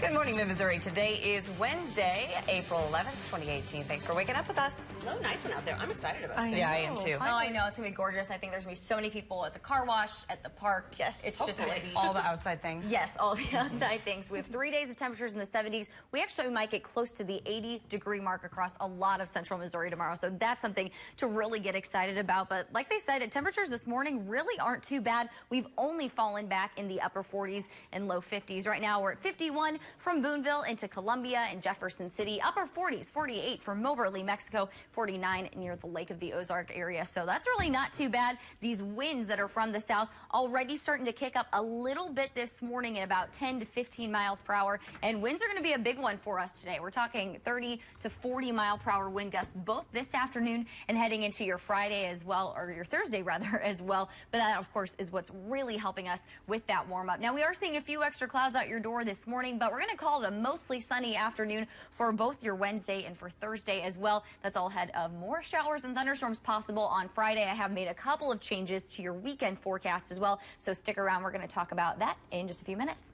Good morning, Missouri. Today is Wednesday, April 11th, 2018. Thanks for waking up with us. Oh, nice one out there. I'm excited about it. Yeah, I am too. Oh, I know. It's going to be gorgeous. I think there's going to be so many people at the car wash, at the park. Yes. It's just going to be... all the outside things. Yes, all the outside things. We have 3 days of temperatures in the 70s. We actually might get close to the 80-degree mark across a lot of central Missouri tomorrow. So that's something to really get excited about. But like they said, temperatures this morning really aren't too bad. We've only fallen back in the upper 40s and low 50s. Right now, we're at 51 from Boonville into Columbia and Jefferson City. Upper 40s, 48 from Moberly, Mexico, 49 near the Lake of the Ozark area. So that's really not too bad. These winds that are from the south already starting to kick up a little bit this morning at about 10 to 15 miles per hour. And winds are going to be a big one for us today. We're talking 30 to 40 mile per hour wind gusts both this afternoon and heading into your Friday as well, or your Thursday rather as well. But that, of course, is what's really helping us with that warm up. Now, we are seeing a few extra clouds out your door this morning, but we're going to call it a mostly sunny afternoon for both your Wednesday and for Thursday as well. That's all ahead of more showers and thunderstorms possible on Friday. I have made a couple of changes to your weekend forecast as well, so stick around. We're going to talk about that in just a few minutes.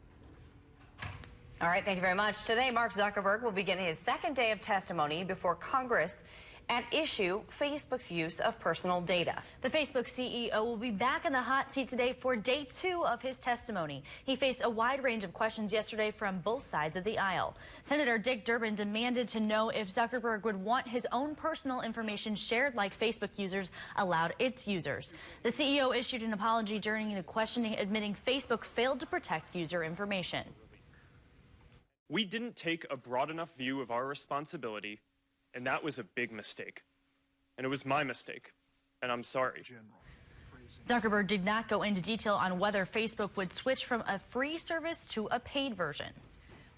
All right, thank you very much. Today, Mark Zuckerberg will begin his second day of testimony before Congress at issue Facebook's use of personal data. The Facebook CEO will be back in the hot seat today for day 2 of his testimony. He faced a wide range of questions yesterday from both sides of the aisle. Senator Dick Durbin demanded to know if Zuckerberg would want his own personal information shared like Facebook users allowed its users. The CEO issued an apology during the questioning, admitting Facebook failed to protect user information. We didn't take a broad enough view of our responsibility, and that was a big mistake. And it was my mistake, and I'm sorry. Zuckerberg did not go into detail on whether Facebook would switch from a free service to a paid version.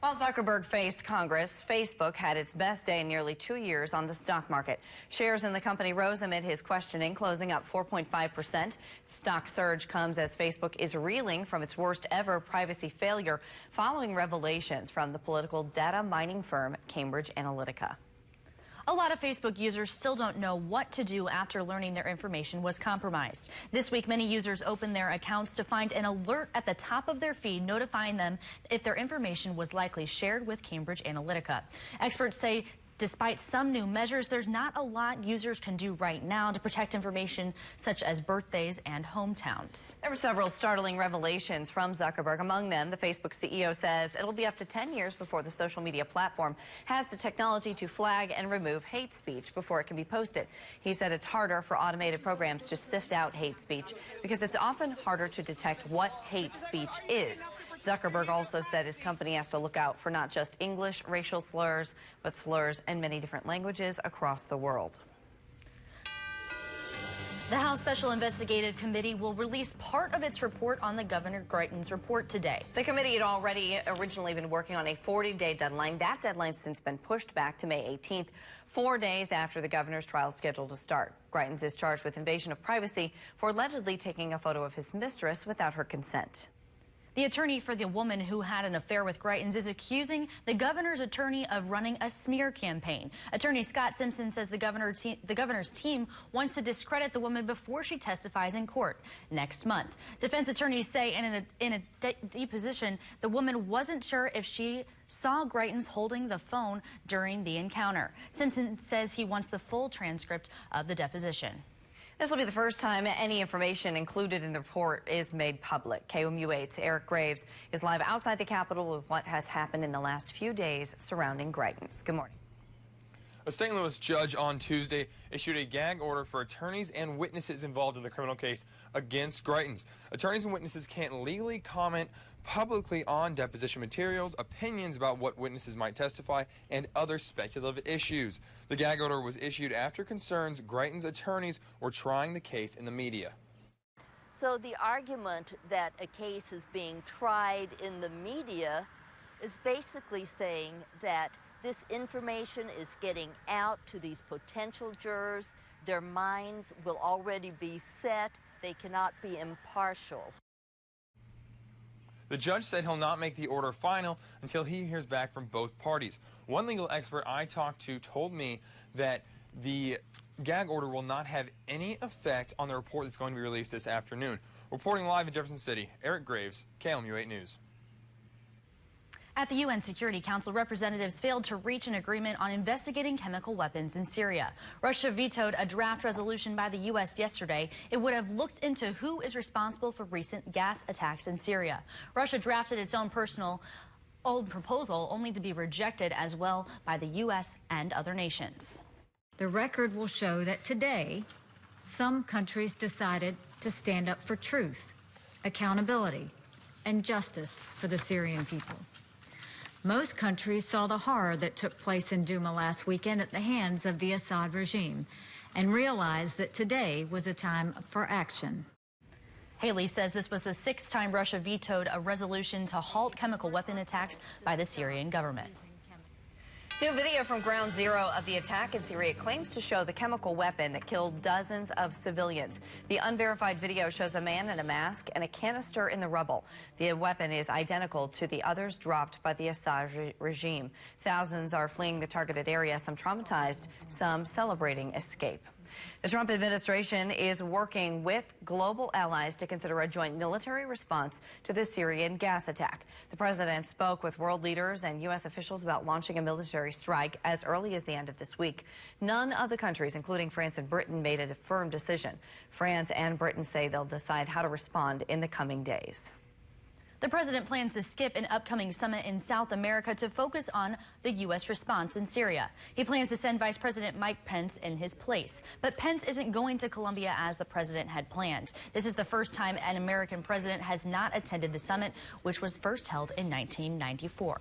While Zuckerberg faced Congress, Facebook had its best day in nearly 2 years on the stock market. Shares in the company rose amid his questioning, closing up 4.5%. The stock surge comes as Facebook is reeling from its worst ever privacy failure following revelations from the political data mining firm Cambridge Analytica. A lot of Facebook users still don't know what to do after learning their information was compromised. This week, many users opened their accounts to find an alert at the top of their feed notifying them if their information was likely shared with Cambridge Analytica. Experts say despite some new measures, there's not a lot users can do right now to protect information such as birthdays and hometowns. There were several startling revelations from Zuckerberg. Among them, the Facebook CEO says it'll be up to 10 years before the social media platform has the technology to flag and remove hate speech before it can be posted. He said it's harder for automated programs to sift out hate speech because it's often harder to detect what hate speech is. Zuckerberg also said his company has to look out for not just English racial slurs, but slurs in many different languages across the world. The House Special Investigative Committee will release part of its report on the Governor Greitens report today. The committee had already originally been working on a 40-day deadline. That deadline's since been pushed back to May 18th, 4 days after the governor's trial is scheduled to start. Greitens is charged with invasion of privacy for allegedly taking a photo of his mistress without her consent. The attorney for the woman who had an affair with Greitens is accusing the governor's attorney of running a smear campaign. Attorney Scott Simpson says the governor's team wants to discredit the woman before she testifies in court next month. Defense attorneys say in a deposition, the woman wasn't sure if she saw Greitens holding the phone during the encounter. Simpson says he wants the full transcript of the deposition. This will be the first time any information included in the report is made public. KOMU8's Eric Graves is live outside the Capitol with what has happened in the last few days surrounding Greitens. Good morning. A St. Louis judge on Tuesday issued a gag order for attorneys and witnesses involved in the criminal case against Greitens. Attorneys and witnesses can't legally comment publicly on deposition materials, opinions about what witnesses might testify, and other speculative issues. The gag order was issued after concerns Greitens' attorneys were trying the case in the media. So the argument that a case is being tried in the media is basically saying that this information is getting out to these potential jurors. Their minds will already be set. They cannot be impartial. The judge said he'll not make the order final until he hears back from both parties. One legal expert I talked to told me that the gag order will not have any effect on the report that's going to be released this afternoon. Reporting live in Jefferson City, Eric Graves, KOMU8 News. At the UN Security Council, representatives failed to reach an agreement on investigating chemical weapons in Syria. Russia vetoed a draft resolution by the U.S. yesterday. It would have looked into who is responsible for recent gas attacks in Syria. Russia drafted its own proposal only to be rejected as well by the U.S. and other nations. The record will show that today, some countries decided to stand up for truth, accountability, and justice for the Syrian people. Most countries saw the horror that took place in Douma last weekend at the hands of the Assad regime and realized that today was a time for action. Haley says this was the 6th time Russia vetoed a resolution to halt chemical weapon attacks by the Syrian government. New video from ground zero of the attack in Syria claims to show the chemical weapon that killed dozens of civilians. The unverified video shows a man in a mask and a canister in the rubble. The weapon is identical to the others dropped by the Assad regime. Thousands are fleeing the targeted area, some traumatized, some celebrating escape. The Trump administration is working with global allies to consider a joint military response to the Syrian gas attack. The president spoke with world leaders and U.S. officials about launching a military strike as early as the end of this week. None of the countries, including France and Britain, made a firm decision. France and Britain say they'll decide how to respond in the coming days. The president plans to skip an upcoming summit in South America to focus on the U.S. response in Syria. He plans to send Vice President Mike Pence in his place. But Pence isn't going to Colombia as the president had planned. This is the first time an American president has not attended the summit, which was first held in 1994.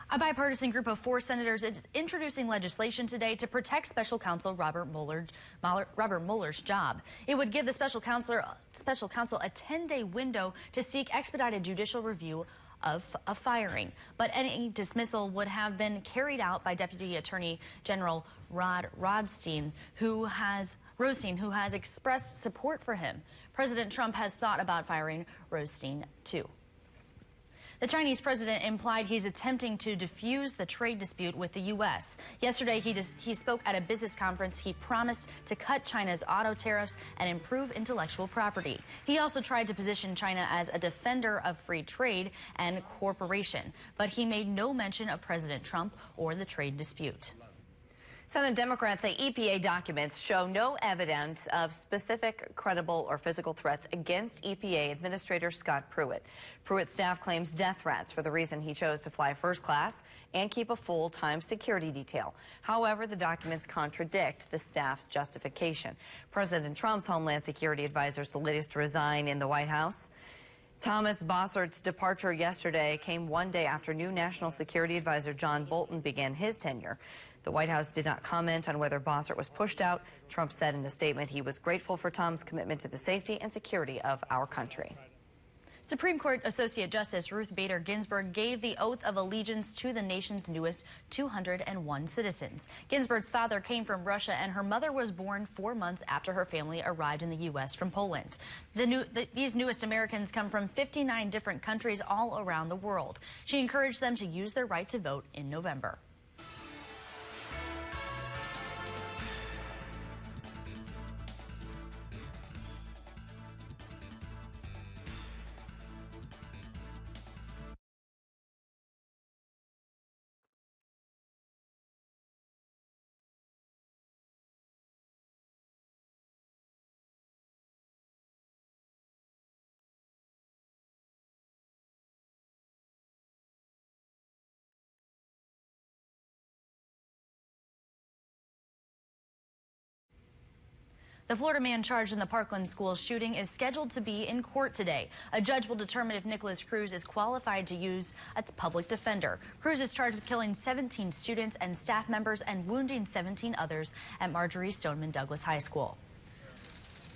A bipartisan group of 4 senators is introducing legislation today to protect Special Counsel Robert Mueller's job. It would give the Special Counsel a 10-day window to seek expedited judicial review of a firing. But any dismissal would have been carried out by Deputy Attorney General Rod Rosenstein, who has expressed support for him. President Trump has thought about firing Rosenstein, too. The Chinese president implied he's attempting to defuse the trade dispute with the U.S. Yesterday, he spoke at a business conference. He promised to cut China's auto tariffs and improve intellectual property. He also tried to position China as a defender of free trade and cooperation, but he made no mention of President Trump or the trade dispute. Senate Democrats say EPA documents show no evidence of specific, credible, or physical threats against EPA Administrator Scott Pruitt. Pruitt's staff claims death threats for the reason he chose to fly first class and keep a full-time security detail. However, the documents contradict the staff's justification. President Trump's Homeland Security advisor is the latest to resign in the White House. Thomas Boesert's departure yesterday came one day after new National Security Advisor John Bolton began his tenure. The White House did not comment on whether Boesert was pushed out. Trump said in a statement he was grateful for Tom's commitment to the safety and security of our country. Supreme Court Associate Justice Ruth Bader Ginsburg gave the oath of allegiance to the nation's newest 201 citizens. Ginsburg's father came from Russia, and her mother was born 4 months after her family arrived in the U.S. from Poland. These newest Americans come from 59 different countries all around the world. She encouraged them to use their right to vote in November. The Florida man charged in the Parkland school shooting is scheduled to be in court today. A judge will determine if Nicholas Cruz is qualified to use a public defender. Cruz is charged with killing 17 students and staff members and wounding 17 others at Marjorie Stoneman Douglas High School.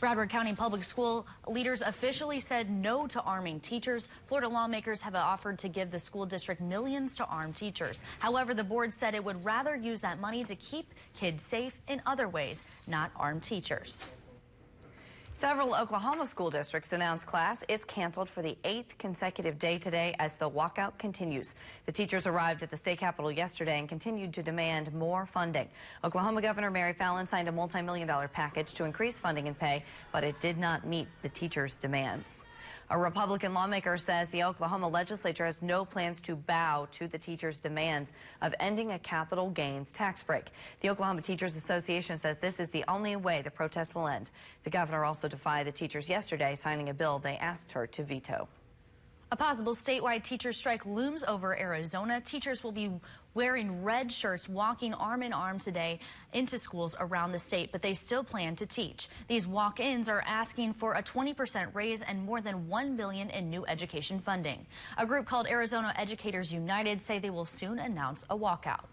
Broward County Public School leaders officially said no to arming teachers. Florida lawmakers have offered to give the school district millions to arm teachers. However, the board said it would rather use that money to keep kids safe in other ways, not arm teachers. Several Oklahoma school districts announced class is canceled for the 8th consecutive day today as the walkout continues. The teachers arrived at the state capitol yesterday and continued to demand more funding. Oklahoma Governor Mary Fallin signed a multi-million-dollar package to increase funding and pay, but it did not meet the teachers' demands. A Republican lawmaker says the Oklahoma legislature has no plans to bow to the teachers' demands of ending a capital gains tax break. The Oklahoma Teachers Association says this is the only way the protest will end. The governor also defied the teachers yesterday, signing a bill they asked her to veto. A possible statewide teacher strike looms over Arizona. Teachers will be wearing red shirts, walking arm in arm today into schools around the state, but they still plan to teach. These walk-ins are asking for a 20% raise and more than $1 billion in new education funding. A group called Arizona Educators United say they will soon announce a walkout.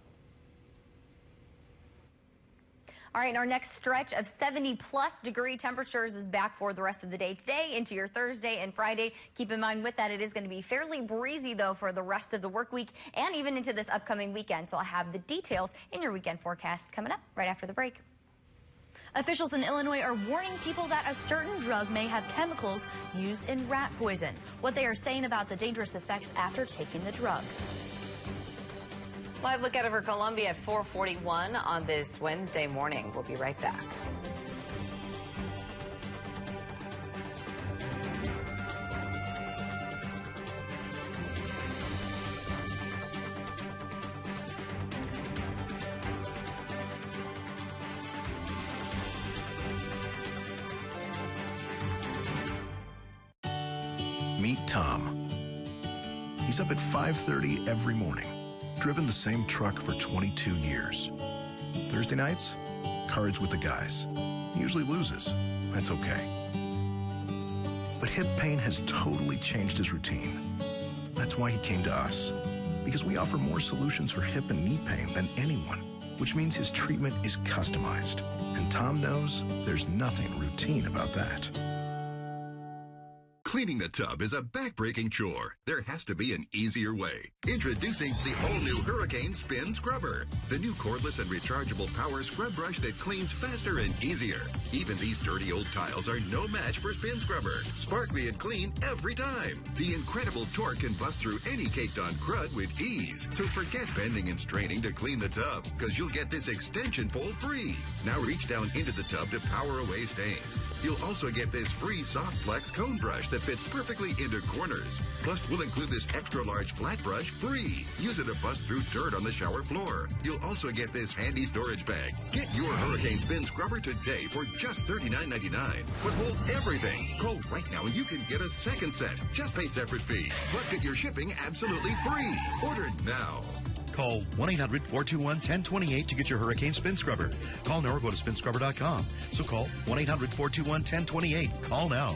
All right, our next stretch of 70-plus degree temperatures is back for the rest of the day today into your Thursday and Friday. Keep in mind with that, it is going to be fairly breezy, though, for the rest of the work week and even into this upcoming weekend. So I'll have the details in your weekend forecast coming up right after the break. Officials in Illinois are warning people that a certain drug may have chemicals used in rat poison. What they are saying about the dangerous effects after taking the drug. Live look at over Columbia at 4:41 on this Wednesday morning. We'll be right back. Meet Tom. He's up at 5:30 every morning. Driven the same truck for 22 years. Thursday nights, cards with the guys. He usually loses. That's okay. But hip pain has totally changed his routine. That's why he came to us. Because we offer more solutions for hip and knee pain than anyone, which means his treatment is customized. And Tom knows there's nothing routine about that. Cleaning the tub is a back-breaking chore. There has to be an easier way. Introducing the all-new Hurricane Spin Scrubber, the new cordless and rechargeable power scrub brush that cleans faster and easier. Even these dirty old tiles are no match for Spin Scrubber. Sparkly and clean every time. The incredible torque can bust through any caked-on crud with ease. So forget bending and straining to clean the tub, because you'll get this extension pole free. Now reach down into the tub to power away stains. You'll also get this free Soft Flex cone brush that fits perfectly into corners. Plus, we'll include this extra large flat brush free. Use it to bust through dirt on the shower floor. You'll also get this handy storage bag. Get your Hurricane Spin Scrubber today for just $39.99. But hold everything. Call right now and you can get a second set. Just pay separate fee. Plus, get your shipping absolutely free. Order now. Call 1-800-421-1028 to get your Hurricane Spin Scrubber. Call now or go to spinscrubber.com. So call 1-800-421-1028. Call now.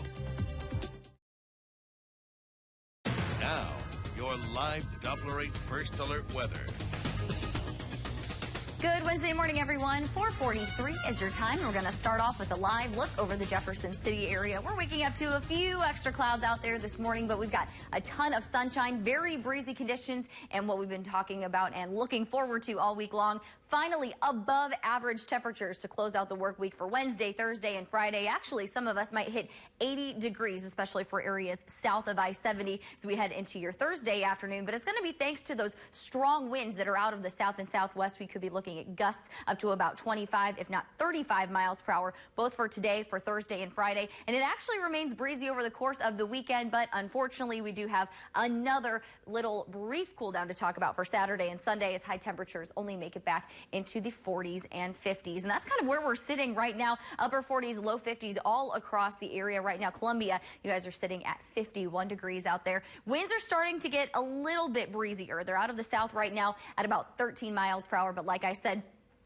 Now, your live Doppler 8 First Alert weather. Good Wednesday morning, everyone. 4:43 is your time. We're going to start off with a live look over the Jefferson City area. We're waking up to a few extra clouds out there this morning, but we've got a ton of sunshine, very breezy conditions, and what we've been talking about and looking forward to all week long. Finally, above average temperatures to close out the work week for Wednesday, Thursday, and Friday. Actually, some of us might hit 80 degrees, especially for areas south of I-70 as we head into your Thursday afternoon. But it's going to be thanks to those strong winds that are out of the south and southwest. We could be looking at gusts up to about 25, if not 35 miles per hour, both for today, for Thursday and Friday. And it actually remains breezy over the course of the weekend. But unfortunately, we do have another little brief cool down to talk about for Saturday and Sunday as high temperatures only make it back into the 40s and 50s. And that's kind of where we're sitting right now. Upper 40s, low 50s all across the area right now. Columbia, you guys are sitting at 51 degrees out there. Winds are starting to get a little bit breezier. They're out of the south right now at about 13 miles per hour. But like I said,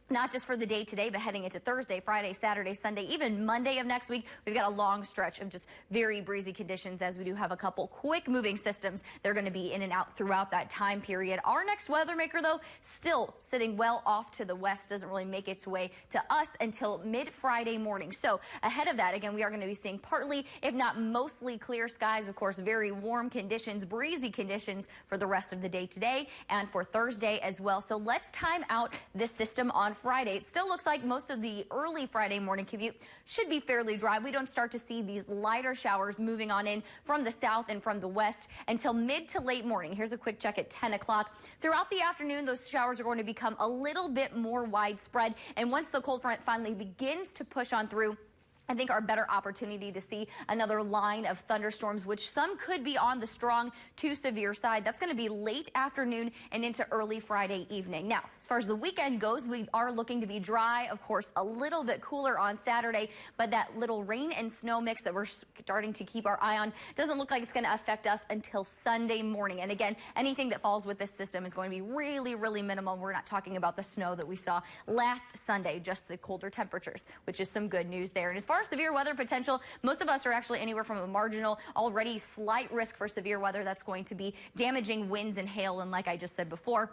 not just for the day today, but heading into Thursday, Friday, Saturday, Sunday, even Monday of next week, we've got a long stretch of just very breezy conditions as we do have a couple quick moving systems. They're going to be in and out throughout that time period. Our next weather maker, though, still sitting well off to the west, doesn't really make its way to us until mid-Friday morning. So ahead of that, again, we are going to be seeing partly, if not mostly clear skies, of course, very warm conditions, breezy conditions for the rest of the day today and for Thursday as well. So let's time out this system on Friday. It still looks like most of the early Friday morning commute should be fairly dry. We don't start to see these lighter showers moving on in from the south and from the west until mid to late morning. Here's a quick check at 10 o'clock. Throughout the afternoon, those showers are going to become a little bit more widespread. And once the cold front finally begins to push on through, I think our better opportunity to see another line of thunderstorms, which some could be on the strong to severe side. That's going to be late afternoon and into early Friday evening. Now, as far as the weekend goes, we are looking to be dry. Of course, a little bit cooler on Saturday, but that little rain and snow mix that we're starting to keep our eye on doesn't look like it's going to affect us until Sunday morning. And again, anything that falls with this system is going to be really, really minimal. We're not talking about the snow that we saw last Sunday, just the colder temperatures, which is some good news there. And as far as severe weather potential, most of us are actually anywhere from a marginal, already slight risk for severe weather. That's going to be damaging winds and hail. And like I just said before,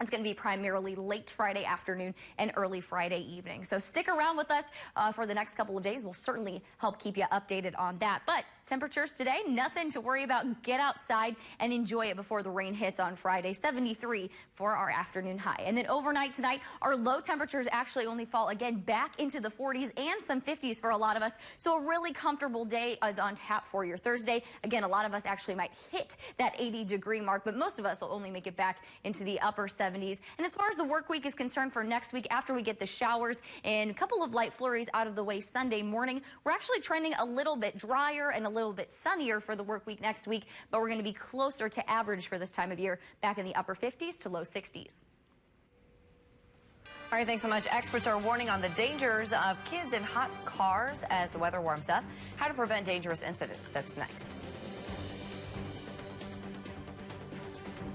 it's going to be primarily late Friday afternoon and early Friday evening. So stick around with us for the next couple of days. We'll certainly help keep you updated on that. But temperatures today, nothing to worry about. Get outside and enjoy it before the rain hits on Friday. 73 for our afternoon high. And then overnight tonight, our low temperatures actually only fall again back into the 40s and some 50s for a lot of us. So a really comfortable day is on tap for your Thursday. Again, a lot of us actually might hit that 80-degree mark, but most of us will only make it back into the upper 70s. And as far as the work week is concerned for next week, after we get the showers and a couple of light flurries out of the way Sunday morning, we're actually trending a little bit drier and a little bit sunnier for the work week next week, but we're going to be closer to average for this time of year, back in the upper 50s to low 60s. All right, thanks so much. Experts are warning on the dangers of kids in hot cars as the weather warms up. How to prevent dangerous incidents. That's next.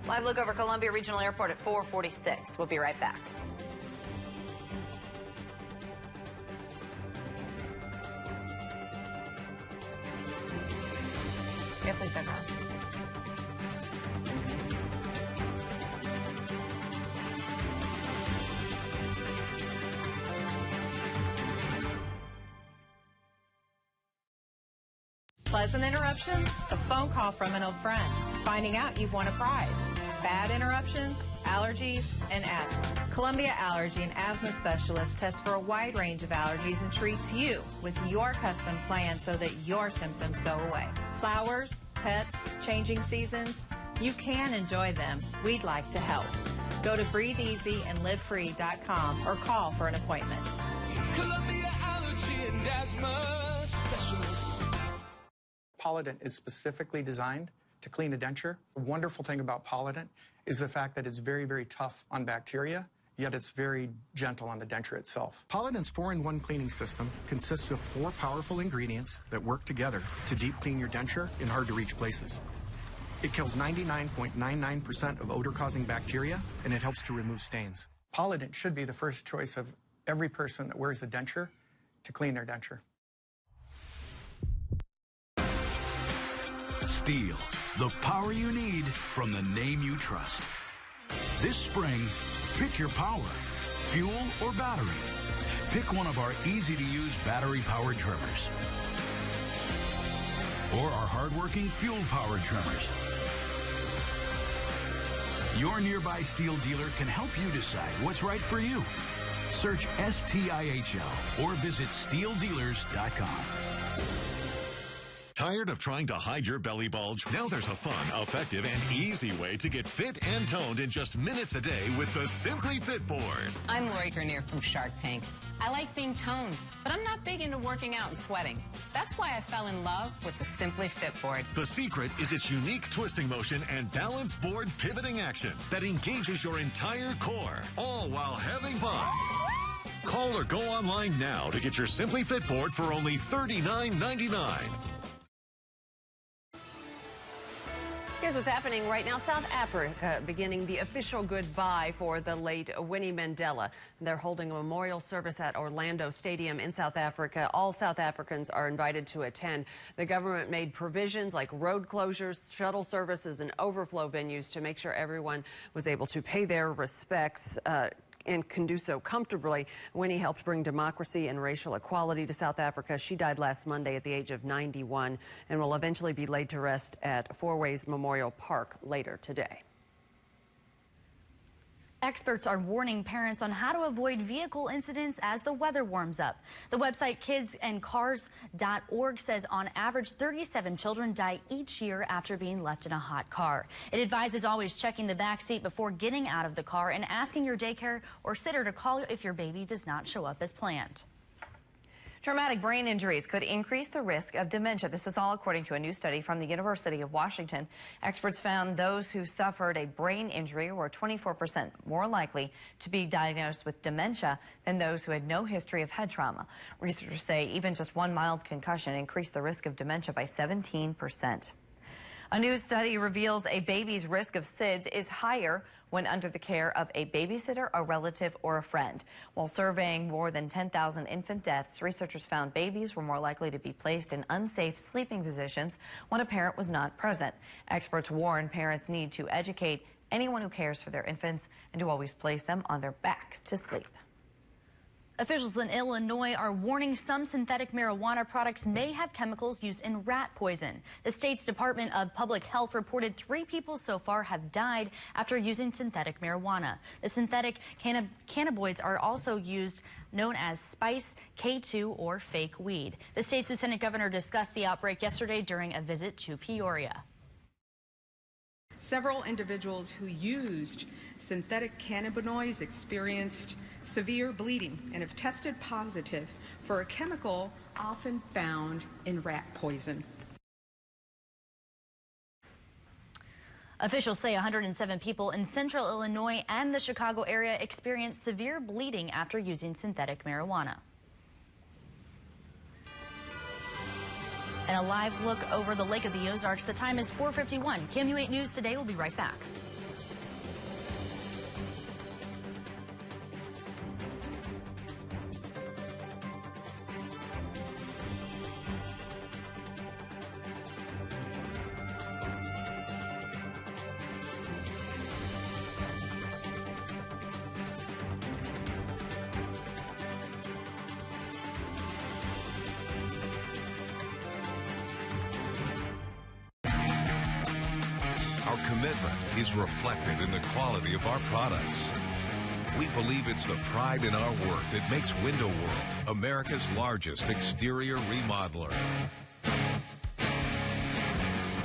Live look over Columbia Regional Airport at 4:46. We'll be right back. Yeah, please don't go. Pleasant interruptions? A phone call from an old friend. Finding out you've won a prize. Bad interruptions? Allergies and asthma. Columbia Allergy and Asthma Specialist tests for a wide range of allergies and treats you with your custom plan so that your symptoms go away. Flowers, pets, changing seasons, you can enjoy them. We'd like to help. Go to breatheasyandlivefree.com or call for an appointment. Columbia Allergy and Asthma Specialist. Polident is specifically designed to clean a denture. The wonderful thing about Polident is the fact that it's very, very tough on bacteria, yet it's very gentle on the denture itself. Polident's 4-in-1 cleaning system consists of 4 powerful ingredients that work together to deep clean your denture in hard-to-reach places. It kills 99.99% of odor-causing bacteria, and it helps to remove stains. Polident should be the first choice of every person that wears a denture to clean their denture. Steel, the power you need from the name you trust. This spring, pick your power, fuel or battery. Pick one of our easy-to-use battery-powered trimmers or our hard-working fuel-powered trimmers. Your nearby Steel dealer can help you decide what's right for you. Search STIHL or visit steeldealers.com. Tired of trying to hide your belly bulge? Now there's a fun, effective, and easy way to get fit and toned in just minutes a day with the Simply Fit board. I'm Lori Grenier from Shark Tank. I like being toned, but I'm not big into working out and sweating. That's why I fell in love with the Simply Fit board. The secret is its unique twisting motion and balanced board pivoting action that engages your entire core, all while having fun. Call or go online now to get your Simply Fit board for only $39.99. Here's what's happening right now. South Africa beginning the official goodbye for the late Winnie Mandela. They're holding a memorial service at Orlando Stadium in South Africa. All South Africans are invited to attend. The government made provisions like road closures, shuttle services, and overflow venues to make sure everyone was able to pay their respects and can do so comfortably. Winnie helped bring democracy and racial equality to South Africa. She died last Monday at the age of 91 and will eventually be laid to rest at Four Ways Memorial Park later today. Experts are warning parents on how to avoid vehicle incidents as the weather warms up. The website kidsandcars.org says on average 37 children die each year after being left in a hot car. It advises always checking the back seat before getting out of the car and asking your daycare or sitter to call if your baby does not show up as planned. Traumatic brain injuries could increase the risk of dementia. This is all according to a new study from the University of Washington. Experts found those who suffered a brain injury were 24% more likely to be diagnosed with dementia than those who had no history of head trauma. Researchers say even just one mild concussion increased the risk of dementia by 17%. A new study reveals a baby's risk of SIDS is higher when under the care of a babysitter, a relative, or a friend. While surveying more than 10,000 infant deaths, researchers found babies were more likely to be placed in unsafe sleeping positions when a parent was not present. Experts warn parents need to educate anyone who cares for their infants and to always place them on their backs to sleep. Officials in Illinois are warning some synthetic marijuana products may have chemicals used in rat poison. The state's Department of Public Health reported 3 people so far have died after using synthetic marijuana. The synthetic cannabinoids are also used known as spice, K2, or fake weed. The state's lieutenant governor discussed the outbreak yesterday during a visit to Peoria. Several individuals who used synthetic cannabinoids experienced severe bleeding and have tested positive for a chemical often found in rat poison. Officials say 107 people in central Illinois and the Chicago area experienced severe bleeding after using synthetic marijuana. And a live look over the Lake of the Ozarks. The time is 4:51. KMU8 News Today will be right back. Commitment is reflected in the quality of our products. We believe it's the pride in our work that makes Window World America's largest exterior remodeler.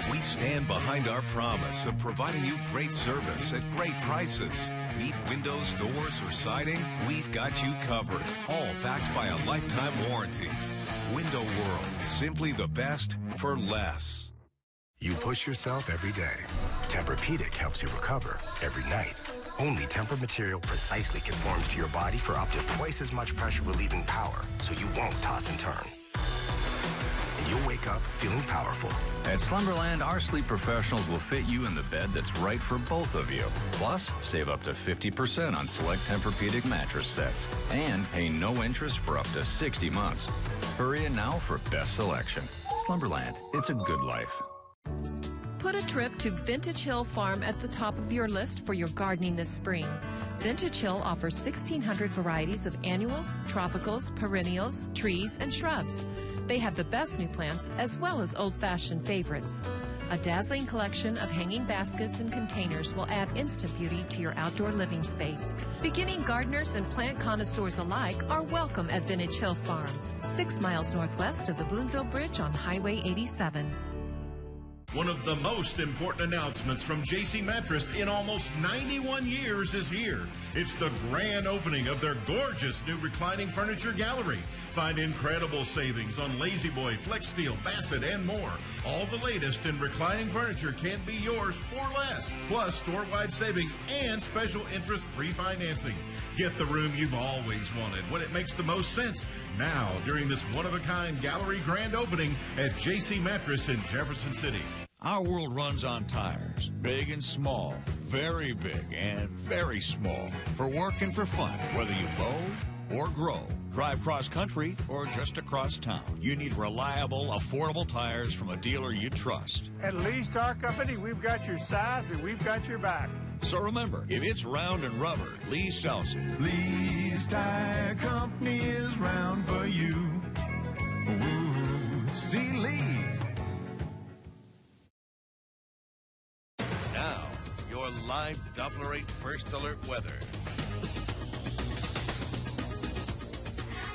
We stand behind our promise of providing you great service at great prices. Need windows, doors, or siding? We've got you covered, all backed by a lifetime warranty. Window World, simply the best for less. You push yourself every day. Tempur-Pedic helps you recover every night. Only Tempur material precisely conforms to your body for up to twice as much pressure-relieving power, so you won't toss and turn. And you'll wake up feeling powerful. At Slumberland, our sleep professionals will fit you in the bed that's right for both of you. Plus, save up to 50% on select Tempur-Pedic mattress sets. And pay no interest for up to 60 months. Hurry in now for best selection. Slumberland, it's a good life. Put a trip to Vintage Hill Farm at the top of your list for your gardening this spring. Vintage Hill offers 1,600 varieties of annuals, tropicals, perennials, trees, and shrubs. They have the best new plants as well as old-fashioned favorites. A dazzling collection of hanging baskets and containers will add instant beauty to your outdoor living space. Beginning gardeners and plant connoisseurs alike are welcome at Vintage Hill Farm, 6 miles northwest of the Boonville Bridge on Highway 87. One of the most important announcements from J.C. Mattress in almost 91 years is here. It's the grand opening of their gorgeous new reclining furniture gallery. Find incredible savings on Lazy Boy, Flex Steel, Bassett, and more. All the latest in reclining furniture can be yours for less. Plus, store-wide savings and special interest-free financing. Get the room you've always wanted when it makes the most sense. Now, during this one-of-a-kind gallery grand opening at J.C. Mattress in Jefferson City. Our world runs on tires, big and small, very big and very small, for work and for fun, whether you mow or grow, drive cross-country or just across town. You need reliable, affordable tires from a dealer you trust. At Lee's Tire Company, we've got your size and we've got your back. So remember, if it's round and rubber, Lee sells it. Lee's Tire Company is round for you. Ooh, see Lee's. Now, your live Doppler 8 First Alert weather.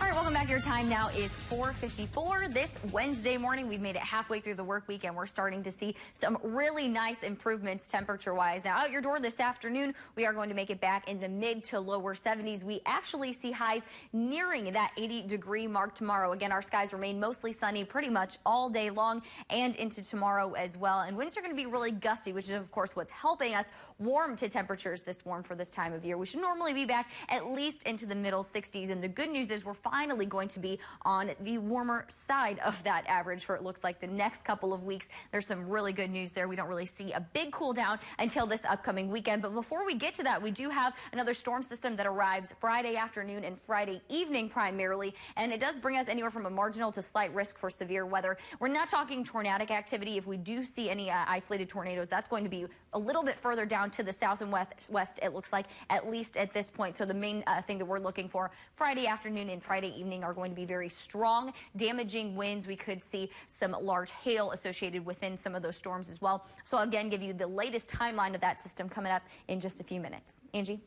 All right, welcome back. Your time now is 4:54. This Wednesday morning, we've made it halfway through the work week, and we're starting to see some really nice improvements temperature-wise. Now, out your door this afternoon, we are going to make it back in the mid to lower 70s. We actually see highs nearing that 80-degree mark tomorrow. Again, our skies remain mostly sunny pretty much all day long and into tomorrow as well. And winds are going to be really gusty, which is, of course, what's helping us warm to temperatures this warm for this time of year. We should normally be back at least into the middle 60s. And the good news is we're finally going to be on the warmer side of that average for it looks like the next couple of weeks. There's some really good news there. We don't really see a big cool down until this upcoming weekend. But before we get to that, we do have another storm system that arrives Friday afternoon and Friday evening primarily. And it does bring us anywhere from a marginal to slight risk for severe weather. We're not talking tornadic activity. If we do see any isolated tornadoes, that's going to be a little bit further down to the south and west, it looks like, at least at this point. So the main thing that we're looking for Friday afternoon and Friday evening are going to be very strong, damaging winds. We could see some large hail associated within some of those storms as well. So I'll again give you the latest timeline of that system coming up in just a few minutes. Angie?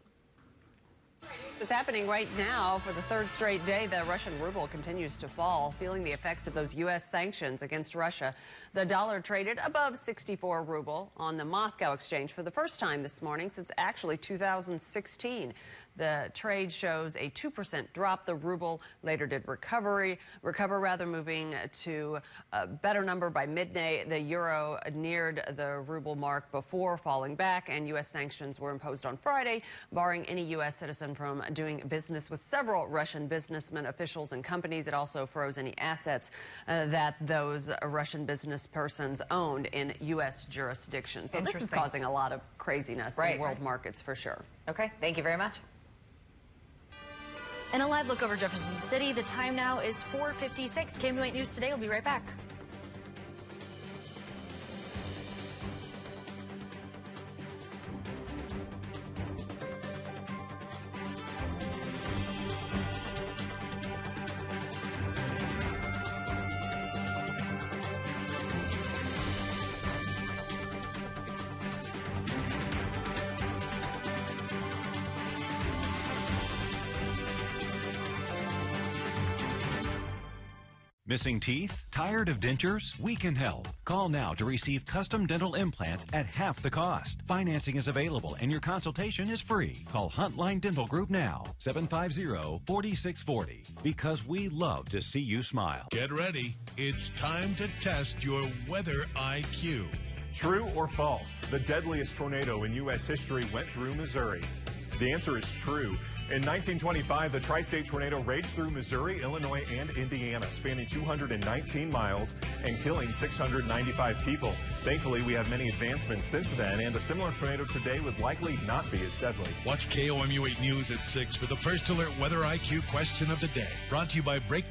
What's happening right now for the third straight day, the Russian ruble continues to fall, feeling the effects of those U.S. sanctions against Russia. The dollar traded above 64 ruble on the Moscow exchange for the first time this morning since actually 2016. The trade shows a 2% drop. The ruble later did recover, moving to a better number by midday. The euro neared the ruble mark before falling back, and U.S. sanctions were imposed on Friday, barring any U.S. citizen from doing business with several Russian businessmen, officials, and companies. It also froze any assets that those Russian business persons owned in U.S. jurisdiction. So this is causing a lot of craziness in world markets for sure. Okay, thank you very much. And a live look over Jefferson City. The time now is 4:56. KMU8 News Today will be right back. Missing teeth? Tired of dentures? We can help. Call now to receive custom dental implants at half the cost. Financing is available and your consultation is free. Call Huntline Dental Group now, 750-4640. Because we love to see you smile. Get ready. It's time to test your weather IQ. True or false? The deadliest tornado in U.S. history went through Missouri. The answer is true. In 1925, the tri-state tornado raged through Missouri, Illinois, and Indiana, spanning 219 miles and killing 695 people. Thankfully, we have many advancements since then, and a similar tornado today would likely not be as deadly. Watch KOMU 8 News at 6 for the first alert weather IQ question of the day. Brought to you by Break